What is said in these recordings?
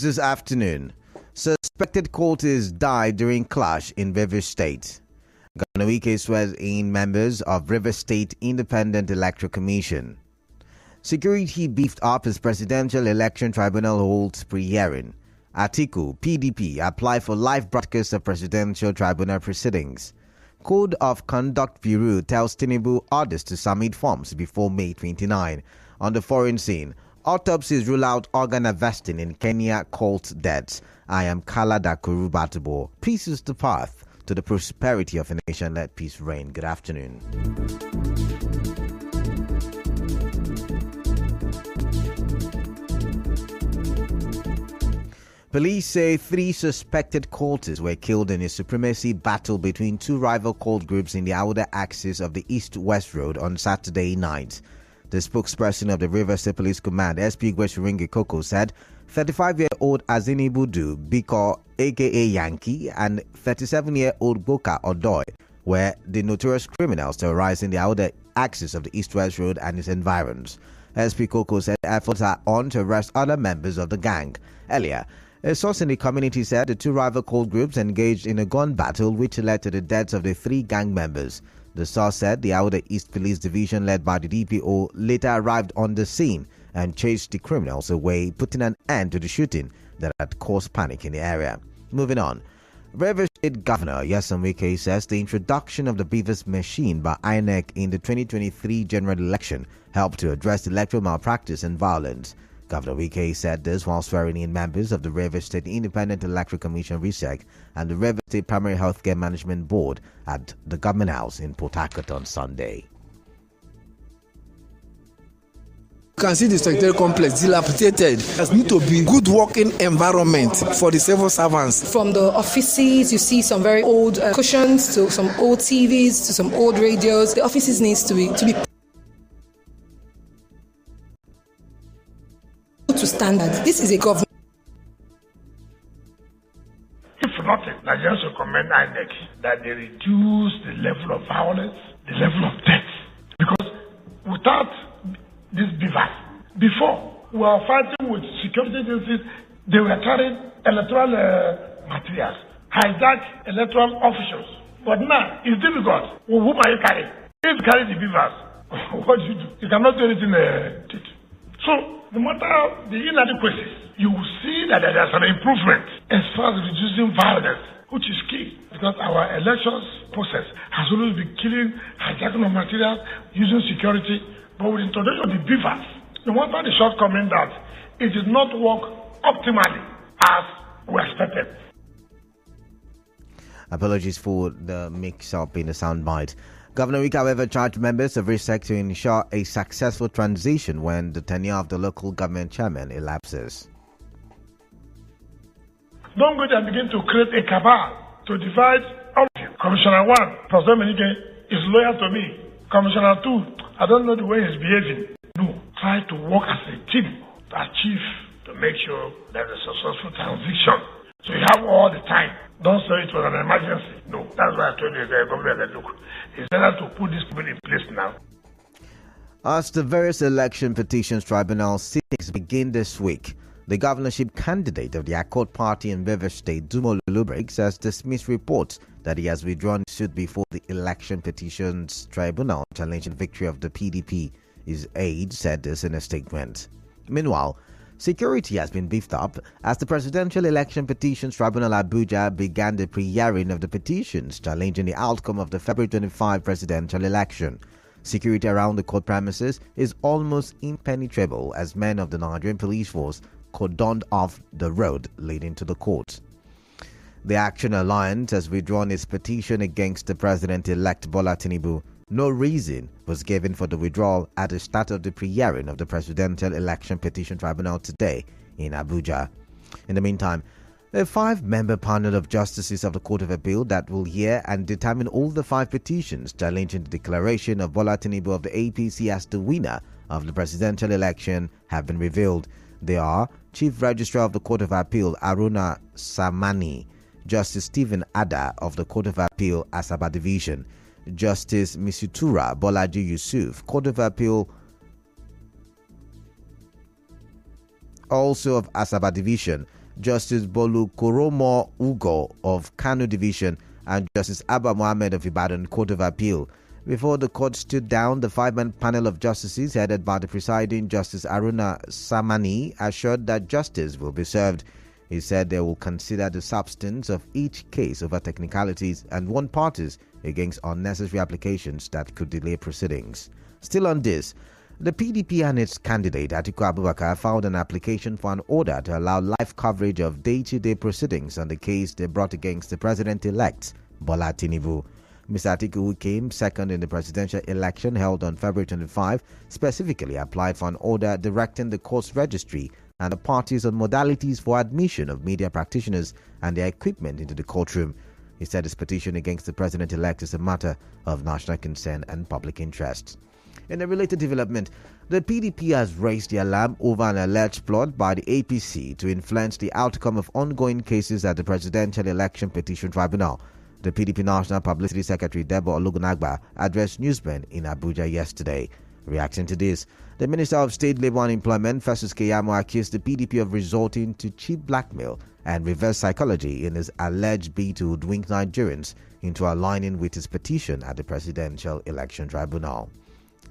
this afternoon. Suspected cultists died during clash in Rivers State. Governor Wike swears in members of Rivers State Independent Electoral Commission. Security beefed up as Presidential Election Tribunal holds pre-hearing. Atiku, PDP, apply for live broadcast of Presidential Tribunal proceedings. Code of Conduct Bureau tells Tinubu orders to submit forms before May 29. On the foreign scene, autopsies rule out organ harvesting in Kenya cult deaths. I am Kala Dakuru Batubo. Peace is the path to the prosperity of a nation. Let peace reign. Good afternoon. Police say 3 suspected cultists were killed in a supremacy battle between 2 rival cult groups in the outer axis of the East-West Road on Saturday night. The spokesperson of the Rivers State Police Command, SP Gweshiringi Koko, said 35-year-old Azini Budu Biko, aka Yankee, and 37-year-old Boka Odoy were the notorious criminals terrorizing the outer axis of the East-West Road and its environs. SP Koko said efforts are on to arrest other members of the gang. Earlier, a source in the community said the 2 rival cult groups engaged in a gun battle which led to the deaths of the 3 gang members. The source said the Outer East Police Division led by the DPO later arrived on the scene and chased the criminals away, putting an end to the shooting that had caused panic in the area. Moving on, Rivers State Governor Nyesom Wike says the introduction of the Beavers machine by INEC in the 2023 general election helped to address electoral malpractice and violence. Governor Wike said this while swearing in members of the Rivers State Independent Electoral Commission (RISEC) and the Rivers State Primary Healthcare Management Board at the Government House in Port Harcourt on Sunday. You can see the secretariat complex dilapidated. There needs to be good working environment for the civil servants. From the offices, you see some very old cushions to some old TVs to some old radios. The offices needs to be to standard. This is a government. If nothing, Nigerians should commend INEC that they reduce the level of violence, the level of death. Because without these beavers, before we were fighting with security agencies, they were carrying electoral materials, hijack electoral officials. But now it's difficult. Well, whom are you carrying? If you carry the beavers, what do? You cannot do anything. So, no matter the inadequacies, you will see that there's an improvement as far as reducing violence, which is key. Because our elections process has always been killing, hijacking of materials, using security. But with the introduction of the beavers, no matter the shortcoming that it did not work optimally as we expected. Apologies for the mix-up in the soundbite. Governor Wike, however, charged members of RISEC to ensure a successful transition when the tenure of the local government chairman elapses. Don't go there and begin to create a cabal to divide all of you. Commissioner 1, President Menike, is loyal to me. Commissioner 2, I don't know the way he's behaving. No, try to work as a team to achieve, to make sure there's a successful transition. So you have all the time. Don't say it was an emergency. No, that's why I told you the government that look, it's better to put this people in place now. As the various election petitions tribunal sittings begin this week, the governorship candidate of the Accord Party in Rivers State, Dumo Lulubriggs, has dismissed reports that he has withdrawn his suit before the election petitions tribunal challenging the victory of the PDP. His aide said this in a statement. Meanwhile, security has been beefed up as the Presidential Election Petitions Tribunal Abuja began the pre-hearing of the petitions challenging the outcome of the February 25 presidential election. Security around the court premises is almost impenetrable as men of the Nigerian police force cordoned off the road leading to the court. The Action Alliance has withdrawn its petition against the President-elect Bola Tinubu. No reason was given for the withdrawal at the start of the pre-hearing of the Presidential Election Petition Tribunal today in Abuja. In the meantime, a 5-member panel of justices of the Court of Appeal that will hear and determine all the 5 petitions challenging the declaration of Bola Tinubu of the APC as the winner of the presidential election have been revealed. They are Chief Registrar of the Court of Appeal Aruna Samani, Justice Stephen Ada of the Court of Appeal Asaba Division, Justice Misutura Bolaji Yusuf, Court of Appeal also of Asaba Division, Justice Bolu Koromo Ugo of Kano Division and Justice Abba Mohammed of Ibadan Court of Appeal. Before the court stood down, the five-man panel of justices headed by the presiding Justice Aruna Samani assured that justice will be served. He said they will consider the substance of each case over technicalities and warn parties against unnecessary applications that could delay proceedings. Still on this, the PDP and its candidate Atiku Abubakar filed an application for an order to allow live coverage of day-to-day proceedings on the case they brought against the president-elect, Bola Tinubu. Mr. Atiku, who came second in the presidential election held on February 25, specifically applied for an order directing the court's registry and the parties on modalities for admission of media practitioners and their equipment into the courtroom. He said his petition against the president-elect is a matter of national concern and public interest. In a related development, the PDP has raised the alarm over an alleged plot by the APC to influence the outcome of ongoing cases at the Presidential Election Petition Tribunal. The PDP National Publicity Secretary Debo Olugunagba addressed newsmen in Abuja yesterday. Reacting to this, the Minister of State, Labour and Employment, Festus Keyamo, accused the PDP of resorting to cheap blackmail and reverse psychology in his alleged bid to hoodwink Nigerians into aligning with his petition at the Presidential Election Tribunal.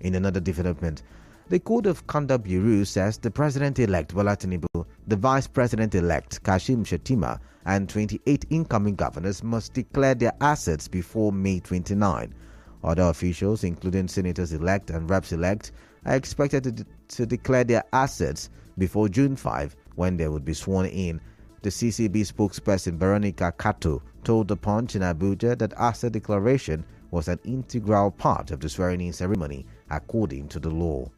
In another development, the Code of Conduct Bureau says the President-elect Bola Tinubu, the Vice President-elect Kashim Shettima, and 28 incoming governors must declare their assets before May 29. Other officials, including senators-elect and reps-elect, are expected to declare their assets before June 5, when they would be sworn in. The CCB spokesperson Veronica Kato told The Punch in Abuja that asset declaration was an integral part of the swearing-in ceremony, according to the law.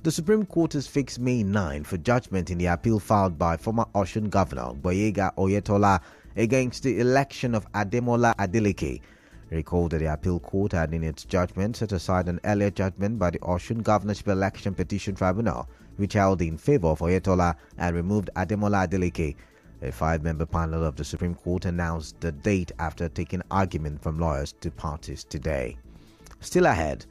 The Supreme Court has fixed May 9 for judgment in the appeal filed by former Osun Governor Boyega Oyetola against the election of Ademola Adeleke. Recall that the appeal court had in its judgment set aside an earlier judgment by the Osun Governorship Election Petition Tribunal, which held in favor of Oyetola and removed Ademola Adeleke. A five-member panel of the Supreme Court announced the date after taking argument from lawyers to parties today. Still ahead,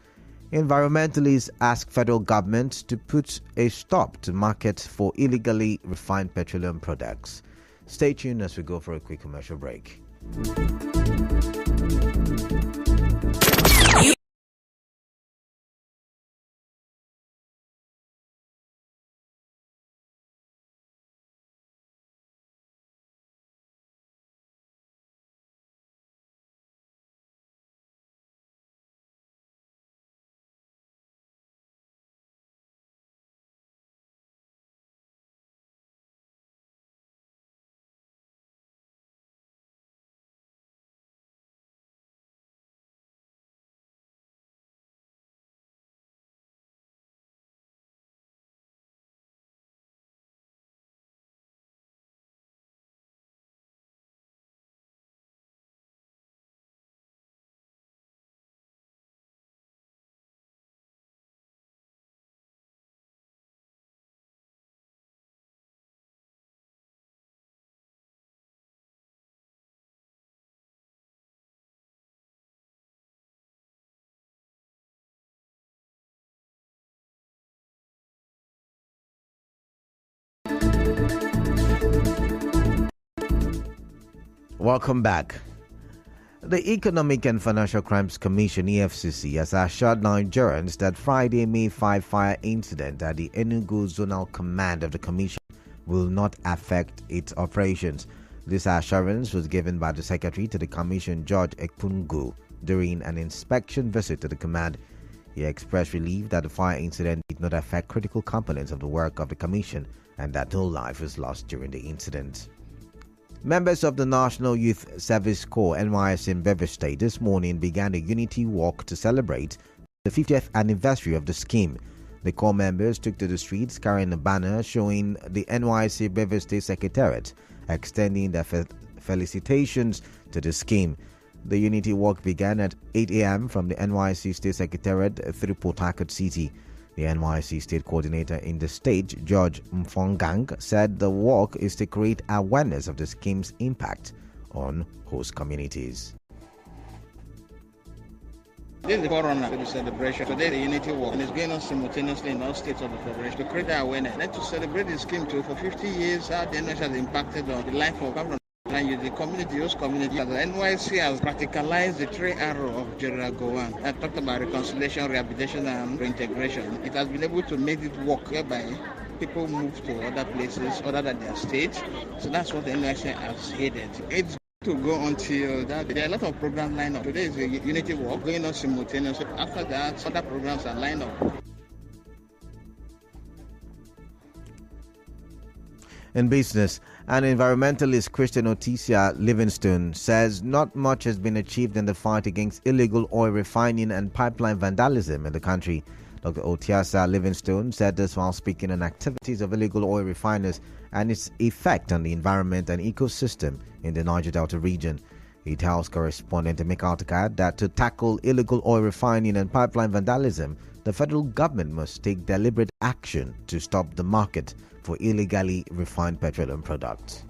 environmentalists ask federal government to put a stop to market for illegally refined petroleum products. Stay tuned as we go for a quick commercial break. Welcome back. The Economic and Financial Crimes Commission (EFCC) has assured Nigerians that Friday, May 5 fire incident at the Enugu Zonal Command of the Commission will not affect its operations. This assurance was given by the Secretary to the Commission, George Ekpungu, during an inspection visit to the command. He expressed relief that the fire incident did not affect critical components of the work of the Commission and that no life was lost during the incident. Members of the National Youth Service Corps (NYSC) in Bever State this morning began a unity walk to celebrate the 50th anniversary of the scheme. The Corps members took to the streets carrying a banner showing the NYSC Bever State Secretariat, extending their felicitations to the scheme. The unity walk began at 8 a.m. from the NYSC State Secretariat through Port Harcourt City. The NYSC State Coordinator in the state, George Mfongang, said the walk is to create awareness of the scheme's impact on host communities. This is the forerunner to the celebration. Today, the Unity Walk, and it's going on simultaneously in all states of the Federation to create that awareness. And to celebrate this scheme too, for 50 years, how the NYC has impacted on the life of government. And the community, host community, the NYC has practicalized the three arrow of General Gowan. I talked about reconciliation, rehabilitation, and reintegration. It has been able to make it work whereby people move to other places other than their states. So that's what the NYC has headed. It's to go until that. There are a lot of programs lined up. Today is a Unity Walk going on simultaneously. After that, other programs are lined up. In business, an environmentalist, Christian Oticia Livingstone, says not much has been achieved in the fight against illegal oil refining and pipeline vandalism in the country. Dr. Oticia Livingstone said this while speaking on activities of illegal oil refiners and its effect on the environment and ecosystem in the Niger Delta region. He tells correspondent Emeka Otakar that to tackle illegal oil refining and pipeline vandalism, the federal government must take deliberate action to stop the market for illegally refined petroleum products.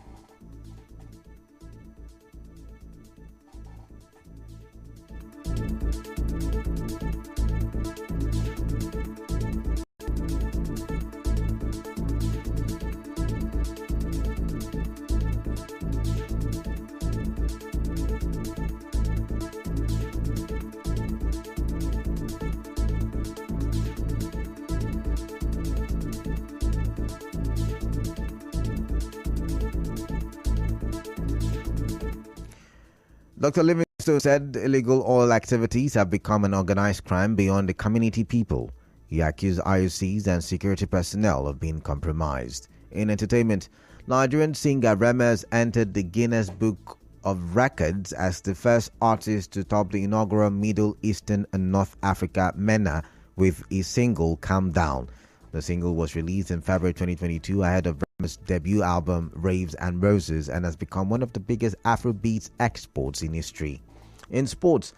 Dr. Livingstone said illegal oil activities have become an organized crime beyond the community people. He accused IOCs and security personnel of being compromised. In entertainment, Nigerian singer Rema has entered the Guinness Book of Records as the first artist to top the inaugural Middle Eastern and North Africa MENA with a single, Calm Down. The single was released in February 2022 ahead of Rema's debut album, Raves and Roses, and has become one of the biggest Afrobeats exports in history. In sports,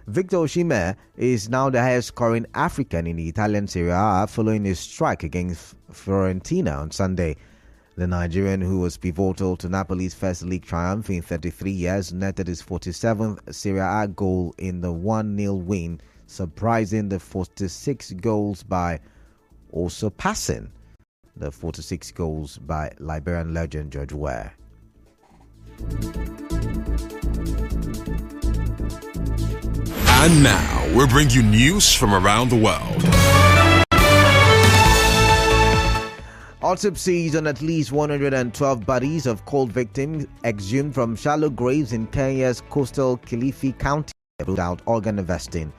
Victor Osimhen is now the highest scoring African in the Italian Serie A following his strike against Fiorentina on Sunday. The Nigerian, who was pivotal to Napoli's first league triumph in 33 years, netted his 47th Serie A goal in the 1-0 win, surprising the 46 goals by or surpassing the 46 goals by Liberian legend George Weah. And now, we'll bring you news from around the world. Autopsies on at least 112 bodies of cold victims exhumed from shallow graves in Kenya's coastal Kilifi County ruled out organ harvesting.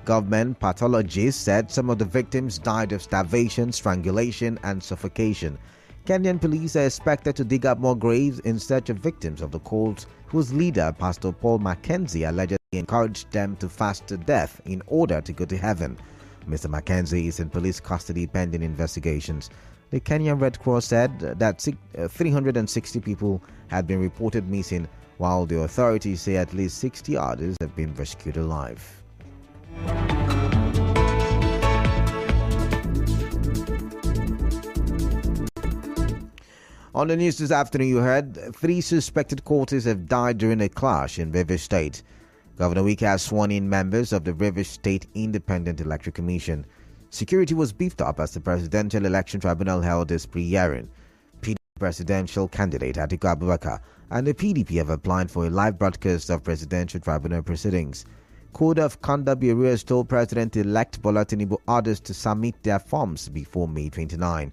Government pathologists said some of the victims died of starvation, strangulation, and suffocation. Kenyan police are expected to dig up more graves in search of victims of the cult, whose leader, Pastor Paul Mackenzie, allegedly encouraged them to fast to death in order to go to heaven. Mr. Mackenzie is in police custody pending investigations. The Kenyan Red Cross said that 360 people had been reported missing, while the authorities say at least 60 others have been rescued alive. On the news this afternoon, you heard 3 suspected cultists have died during a clash in Rivers State. Governor Wike has sworn in members of the Rivers State Independent Electoral Commission. Security was beefed up as the Presidential Election Tribunal held its pre-hearing. PDP presidential candidate Atiku Abubakar and the PDP have applied for a live broadcast of Presidential Tribunal proceedings. Code of Conduct Bureau has told President-elect Bola Tinubu others to submit their forms before May 29.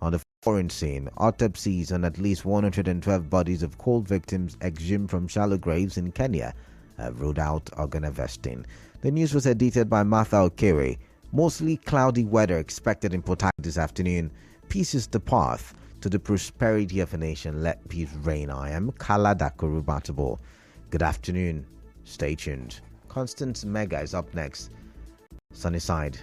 On the foreign scene, autopsies on at least 112 bodies of cold victims exhumed from shallow graves in Kenya have ruled out organ harvesting. The news was edited by Martha Okere. Mostly cloudy weather expected in Port Harcourt this afternoon. Peace is the path to the prosperity of a nation. Let peace reign. I am Kala Dakorubatabo. Good afternoon. Stay tuned. Constance Mega is up next. Sunnyside.